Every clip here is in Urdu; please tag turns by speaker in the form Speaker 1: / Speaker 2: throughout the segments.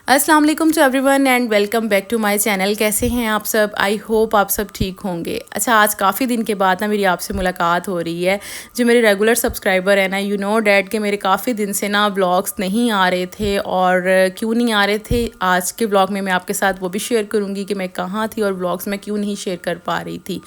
Speaker 1: السلام علیکم to everyone and welcome back to my channel. کیسے ہیں آپ سب؟ آئی ہوپ آپ سب ٹھیک ہوں گے. اچھا، آج کافی دن کے بعد نا میری آپ سے ملاقات ہو رہی ہے. جو میرے ریگولر سبسکرائبر ہیں نا، یو نو ڈیٹ کہ میرے کافی دن سے نا بلاگس نہیں آ رہے تھے. اور کیوں نہیں آ رہے تھے، آج کے بلاگ میں آپ کے ساتھ وہ بھی شیئر کروں گی کہ میں کہاں تھی اور بلاگس میں کیوں نہیں شیئر کر پا رہی تھی.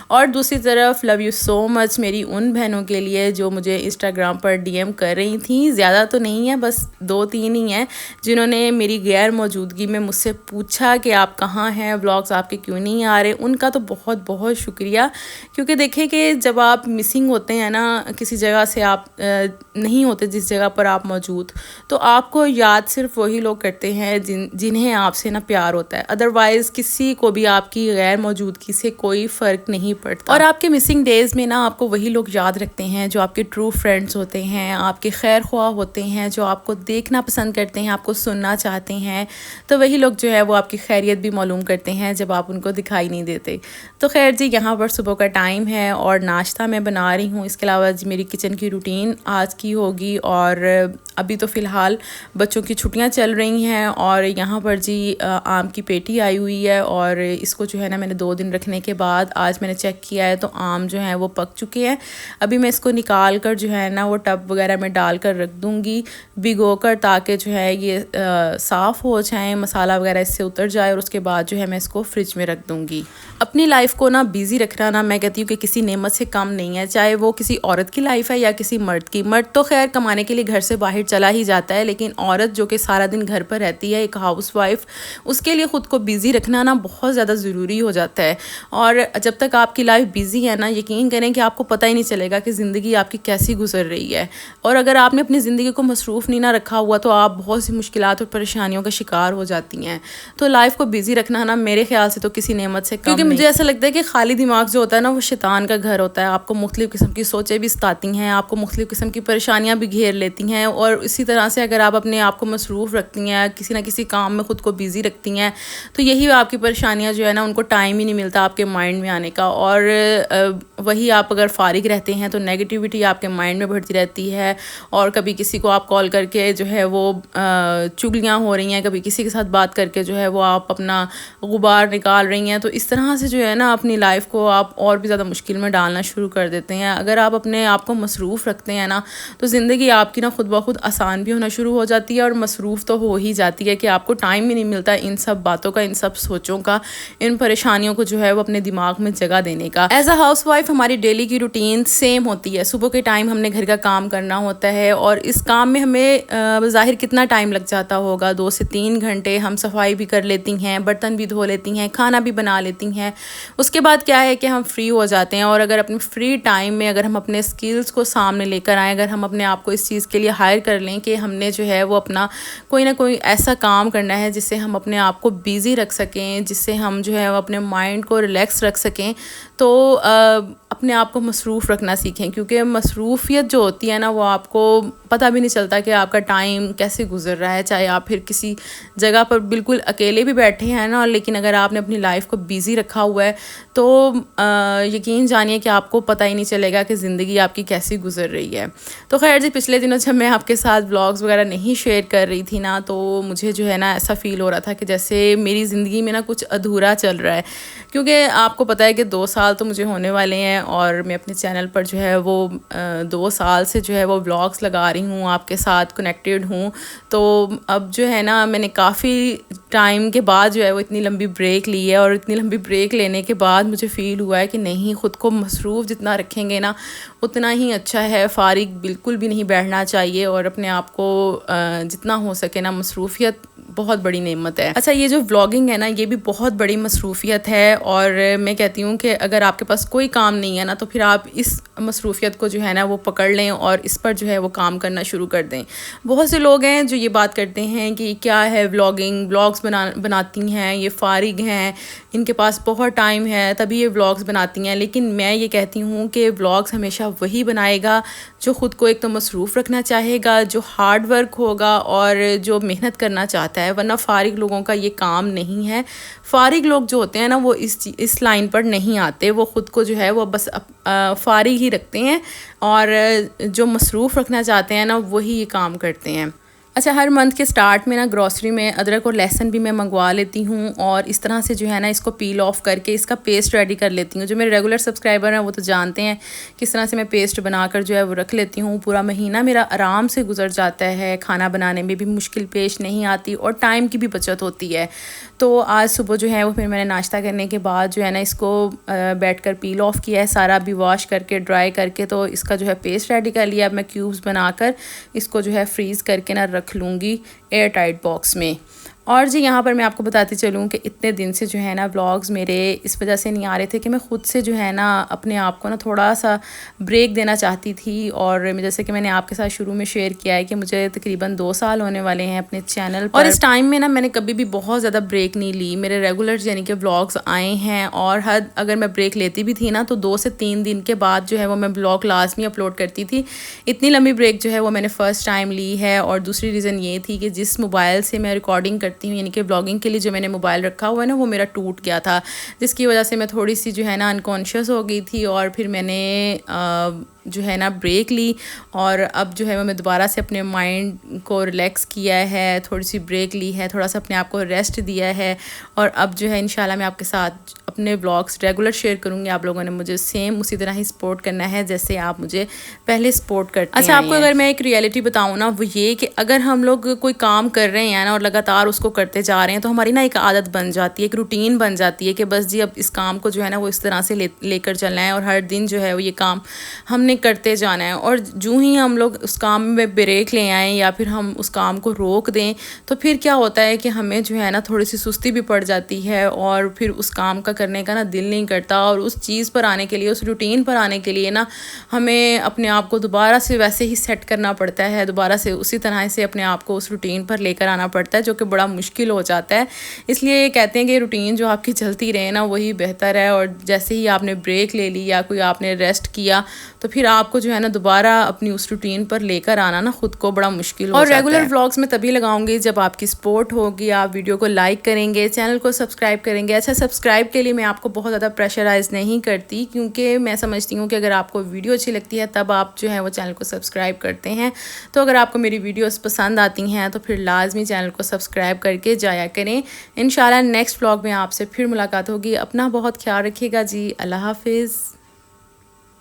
Speaker 1: اور دوسری طرف لو یو سو مچ میری ان بہنوں کے لیے جو مجھے انسٹاگرام پر ڈی ایم کر رہی تھیں. زیادہ تو نہیں ہیں، بس 2-3 ہی ہیں جنہوں نے میری غیر موجودگی میں مجھ سے پوچھا کہ آپ کہاں ہیں، ولاگس آپ کے کیوں نہیں آ رہے. ان کا تو بہت بہت شکریہ، کیونکہ دیکھیں کہ جب آپ مسنگ ہوتے ہیں نا، کسی جگہ سے آپ نہیں ہوتے جس جگہ پر آپ موجود، تو آپ کو یاد صرف وہی لوگ کرتے ہیں جنہیں آپ سے نا پیار ہوتا ہے. ادروائز کسی کو بھی آپ کی غیر موجودگی سے کوئی فرق نہیں پڑتا. اور آپ کے مسنگ ڈیز میں نا آپ کو وہی لوگ یاد رکھتے ہیں جو آپ کے ٹرو فرینڈس ہوتے ہیں، آپ کے خیر خواہ ہوتے ہیں، جو آپ کو دیکھنا پسند کرتے ہیں، آپ کو سننا چاہتے ہیں. تو وہی لوگ جو ہے وہ آپ کی خیریت بھی معلوم کرتے ہیں جب آپ ان کو دکھائی نہیں دیتے. تو خیر جی، یہاں پر صبح کا ٹائم ہے اور ناشتہ میں بنا رہی ہوں. اس کے علاوہ جی میری کچن کی روٹین آج کی ہوگی. اور ابھی تو فی الحال بچوں کی چھٹیاں چل رہی ہیں اور یہاں پر جی آم کی پیٹی آئی ہوئی ہے. اور اس کو جو ہے نا میں نے 2 دن رکھنے کے بعد آج میں نے چیک کیا ہے تو آم جو ہیں وہ پک چکے ہیں. ابھی میں اس کو نکال کر جو ہے نا وہ ٹب وغیرہ میں ڈال کر رکھ دوں گی بھگو کر، تاکہ جو ہے یہ صاف ہو جائیں، مسالہ وغیرہ اس سے اتر جائے. اور اس کے بعد جو ہے میں اس کو فریج میں رکھ دوں گی. اپنی لائف کو نا بیزی رکھنا نا، میں کہتی ہوں کہ کسی نعمت سے کم نہیں ہے، چاہے وہ کسی عورت کی لائف ہے یا کسی مرد کی. مرد تو خیر کمانے کے لیے گھر سے باہر چلا ہی جاتا ہے، لیکن عورت جو کہ سارا دن گھر پر رہتی ہے، ایک ہاؤس وائف، اس کے لیے خود کو بیزی رکھنا نا بہت زیادہ ضروری ہو جاتا ہے. اور جب تک آپ کی لائف بیزی ہے نا، یقین کریں کہ آپ کو پتہ ہی نہیں چلے گا کہ زندگی آپ کی کیسی گزر رہی ہے. اور اگر آپ نے اپنی زندگی کو مصروف نہیں نہ رکھا ہوا تو آپ بہت سی مشکلات اور پریشانیوں کا شکار ہو جاتی ہیں. تو لائف کو بیزی رکھنا نا میرے خیال سے تو کسی نعمت سے کم نہیں. کیونکہ مجھے ایسا لگتا ہے کہ خالی دماغ جو ہوتا ہے نا وہ شیطان کا گھر ہوتا ہے. آپ کو مختلف قسم کی سوچیں بھی ستاتی ہیں، آپ کو مختلف قسم کی پریشانیاں بھی گھیر لیتی ہیں. اور اسی طرح سے اگر آپ اپنے آپ کو مصروف رکھتی ہیں، کسی نہ کسی کام میں خود کو بیزی رکھتی ہیں، تو یہی آپ کی پریشانیاں جو ہے نا ان کو ٹائم ہی نہیں ملتا آپ کے مائنڈ میں آنے کا. اور وہی آپ اگر فارغ رہتے ہیں تو نیگیٹیوٹی آپ کے مائنڈ میں بڑھتی رہتی ہے. اور کبھی کسی کو آپ کال کر کے جو ہے وہ چگلیاں ہو رہی ہیں، کبھی کسی کے ساتھ بات کر کے جو ہے وہ آپ اپنا غبار نکال رہی ہیں. تو اس طرح سے جو ہے نا اپنی لائف کو آپ اور بھی زیادہ مشکل میں ڈالنا شروع کر دیتے ہیں. اگر آپ اپنے آپ کو مصروف رکھتے ہیں نا تو زندگی آپ کی نا خود بخود آسان بھی ہونا شروع ہو جاتی ہے. اور مصروف تو ہو ہی جاتی ہے کہ آپ کو ٹائم ہی نہیں ملتا ان سب باتوں کا، ان سب سوچوں کا، ان پریشانیوں کو جو ہے وہ اپنے دماغ میں جگہ دینے کا. ایز اے ہاؤس وائف ہماری ڈیلی کی روٹین سیم ہوتی ہے. صبح کے ٹائم ہم نے گھر کا کام کرنا ہوتا ہے اور اس کام میں ہمیں بظاہر کتنا ٹائم لگ جاتا ہوگا، 2 سے 3 گھنٹے. ہم صفائی بھی کر لیتی ہیں، برتن بھی دھو لیتی ہیں، کھانا بھی بنا لیتی ہیں. اس کے بعد کیا ہے کہ ہم فری ہو جاتے ہیں. اور اگر اپنے فری ٹائم میں اگر ہم اپنے اسکلس کو سامنے لے کر آئیں، اگر ہم اپنے آپ کو اس چیز کے لیے ہائر کر لیں کہ ہم نے جو ہے وہ اپنا کوئی نہ کوئی ایسا کام کرنا ہے جس سے ہم اپنے آپ کو بیزی رکھ سکیں، جس سے ہم جو ہے وہ اپنے مائنڈ کو ریلیکس رکھ سکیں، تو اپنے آپ کو مصروف رکھنا سیکھیں. کیونکہ مصروفیت جو ہوتی ہے نا وہ آپ کو پتہ بھی نہیں چلتا کہ آپ کا ٹائم کیسے گزر رہا ہے. چاہے آپ پھر کسی جگہ پر بالکل اکیلے بھی بیٹھے ہیں نا، لیکن اگر آپ نے اپنی لائف کو بیزی رکھا ہوا ہے تو یقین جانیے کہ آپ کو پتہ ہی نہیں چلے گا کہ زندگی آپ کی کیسی گزر رہی ہے. تو خیر جی، پچھلے دنوں جب میں آپ کے ساتھ بلاگز وغیرہ نہیں شیئر کر رہی تھی نا، تو مجھے جو ہے نا ایسا فیل ہو رہا تھا کہ جیسے میری زندگی میں نا کچھ ادھورا چل رہا ہے. کیونکہ آپ کو پتہ ہے کہ 2 سال تو مجھے ہونے والے ہیں اور میں اپنے چینل پر جو ہے وہ 2 سال سے جو ہے وہ بلاگز لگا رہی ہوں، آپ کے ساتھ کنیکٹیڈ ہوں. تو اب جو ہے نا میں نے کافی ٹائم کے بعد جو ہے وہ اتنی لمبی بریک لی ہے. اور اتنی لمبی بریک لینے کے بعد مجھے فیل ہوا ہے کہ نہیں، خود کو مصروف جتنا رکھیں گے نا اتنا ہی اچھا ہے. فارغ بالکل بھی نہیں بیٹھنا چاہیے اور اپنے آپ کو جتنا ہو سکے نا، مصروفیت بہت بڑی نعمت ہے. اچھا، یہ جو ولاگنگ ہے نا یہ بھی بہت بڑی مصروفیت ہے. اور میں کہتی ہوں کہ اگر آپ کے پاس کوئی کام نہیں ہے نا تو پھر آپ اس مصروفیت کو جو ہے نا وہ پکڑ لیں اور اس پر جو ہے وہ کام کرنا شروع کر دیں. بہت سے لوگ ہیں جو یہ بات کرتے ہیں کہ کیا ہے ولاگس بناتی ہیں، یہ فارغ ہیں، ان کے پاس بہت ٹائم ہے تبھی یہ ولاگس بناتی ہیں. لیکن میں یہ کہتی ہوں کہ ولاگس ہمیشہ وہی بنائے گا جو خود کو ایک تو مصروف رکھنا چاہے گا، جو ہارڈ ورک ہوگا اور جو محنت کرنا چاہتا ہے. ورنہ فارغ لوگوں کا یہ کام نہیں ہے. فارغ لوگ جو ہوتے ہیں نا وہ اس لائن پر نہیں آتے. وہ خود کو جو ہے وہ بس فارغ ہی رکھتے ہیں اور جو مصروف رکھنا چاہتے ہیں نا وہی یہ کام کرتے ہیں. اچھا ہر منتھ کے سٹارٹ میں نا گروسری میں ادرک اور لہسن بھی میں منگوا لیتی ہوں اور اس طرح سے جو ہے نا اس کو پیل آف کر کے اس کا پیسٹ ریڈی کر لیتی ہوں. جو میرے ریگولر سبسکرائبر ہیں وہ تو جانتے ہیں کس طرح سے میں پیسٹ بنا کر جو ہے وہ رکھ لیتی ہوں. پورا مہینہ میرا آرام سے گزر جاتا ہے, کھانا بنانے میں بھی مشکل پیش نہیں آتی اور ٹائم کی بھی بچت ہوتی ہے. تو آج صبح جو ہے وہ پھر میں نے ناشتہ کرنے کے بعد جو ہے نا اس کو بیٹھ کر پیل آف کیا ہے سارا, بھی واش کر کے ڈرائی کر کے, تو اس کا جو ہے پیسٹ ریڈی کر لیا. اب میں کیوبز بنا کر اس کو جو ہے فریز کر کے نا رکھ لوں گی ایئر ٹائٹ باکس میں. اور جی یہاں پر میں آپ کو بتاتی چلوں کہ اتنے دن سے جو ہے نا ولاگز میرے اس وجہ سے نہیں آ رہے تھے کہ میں خود سے جو ہے نا اپنے آپ کو نا تھوڑا سا بریک دینا چاہتی تھی. اور جیسے کہ میں نے آپ کے ساتھ شروع میں شیئر کیا ہے کہ مجھے تقریباً 2 سال ہونے والے ہیں اپنے چینل پر, اور اس ٹائم میں نا میں نے کبھی بھی بہت زیادہ بریک نہیں لی. میرے ریگولر یعنی کہ ولاگز آئے ہیں اور اگر میں بریک لیتی بھی تھی نا تو 2 سے 3 دن کے بعد جو ہے وہ میں ولاگ لازمی اپلوڈ کرتی تھی. اتنی لمبی بریک جو ہے وہ میں نے فرسٹ ٹائم لی ہے. اور دوسری ریزن یہ تھی کہ جس موبائل سے میں ریکارڈنگ کرتی ہوں یعنی کہ بلاگنگ کے لیے جو میں نے موبائل رکھا ہوا ہے نا وہ میرا ٹوٹ گیا تھا, جس کی وجہ سے میں تھوڑی سی جو ہے نا انکانشیس ہو گئی تھی. اور پھر میں نے جو ہے نا بریک لی اور اب جو ہے میں دوبارہ سے اپنے مائنڈ کو ریلیکس کیا ہے, تھوڑی سی بریک لی ہے, تھوڑا سا اپنے آپ کو ریسٹ دیا ہے. اور اب جو ہے انشاءاللہ میں آپ کے ساتھ اپنے بلاگس ریگولر شیئر کروں گی. آپ لوگوں نے مجھے سیم اسی طرح ہی سپورٹ کرنا ہے جیسے آپ مجھے پہلے سپورٹ کرتے ہیں. اچھا آپ کو اگر میں ایک ریئلٹی بتاؤں نا وہ یہ کہ اگر ہم لوگ کوئی کام کر رہے ہیں نا اور لگاتار اس کو کرتے جا رہے ہیں تو ہماری نا ایک عادت بن جاتی ہے, ایک روٹین بن جاتی ہے کہ بس جی اب اس کام کو جو ہے نا وہ اس طرح سے لے کر چلنا ہے اور ہر دن جو ہے وہ یہ کام ہم نے کرتے جانا ہے. اور جو ہی ہم لوگ اس کام میں بریک لے آئیں یا پھر ہم اس کام کو روک دیں تو پھر کیا ہوتا ہے کہ ہمیں جو ہے نا تھوڑی سی سستی بھی پڑ جاتی ہے اور پھر اس کام کا کرنے کا نا دل نہیں کرتا. اور اس چیز پر آنے کے لیے, اس روٹین پر آنے کے لیے نا ہمیں اپنے آپ کو دوبارہ سے ویسے ہی سیٹ کرنا پڑتا ہے, دوبارہ سے اسی طرح سے اپنے آپ کو اس روٹین پر لے کر آنا پڑتا ہے, جو کہ بڑا مشکل ہو جاتا ہے. اس لیے کہتے ہیں کہ روٹین جو آپ کی چلتی رہے نا وہی بہتر ہے. اور جیسے ہی آپ نے بریک لے لی یا کوئی آپ نے ریسٹ کیا تو پھر آپ کو جو ہے نا دوبارہ اپنی اس روٹین پر لے کر آنا نا خود کو بڑا مشکل ہو جاتا ہے. اور ریگولر ولاگس میں تبھی لگاؤں گی جب آپ کی سپورٹ ہوگی, آپ ویڈیو کو لائک کریں گے, چینل کو سبسکرائب کریں گے. اچھا سبسکرائب کے لیے میں آپ کو بہت زیادہ پریشرائز نہیں کرتی کیونکہ میں سمجھتی ہوں کہ اگر آپ کو ویڈیو اچھی لگتی ہے تب آپ جو ہے وہ چینل کو سبسکرائب کرتے ہیں. تو اگر آپ کو میری ویڈیوز پسند آتی ہیں تو پھر لازمی چینل کو سبسکرائب کر کے جایا کریں. انشاءاللہ نیکسٹ ولاگ میں آپ سے پھر ملاقات ہوگی. اپنا بہت خیال رکھیے گا جی. اللہ حافظ.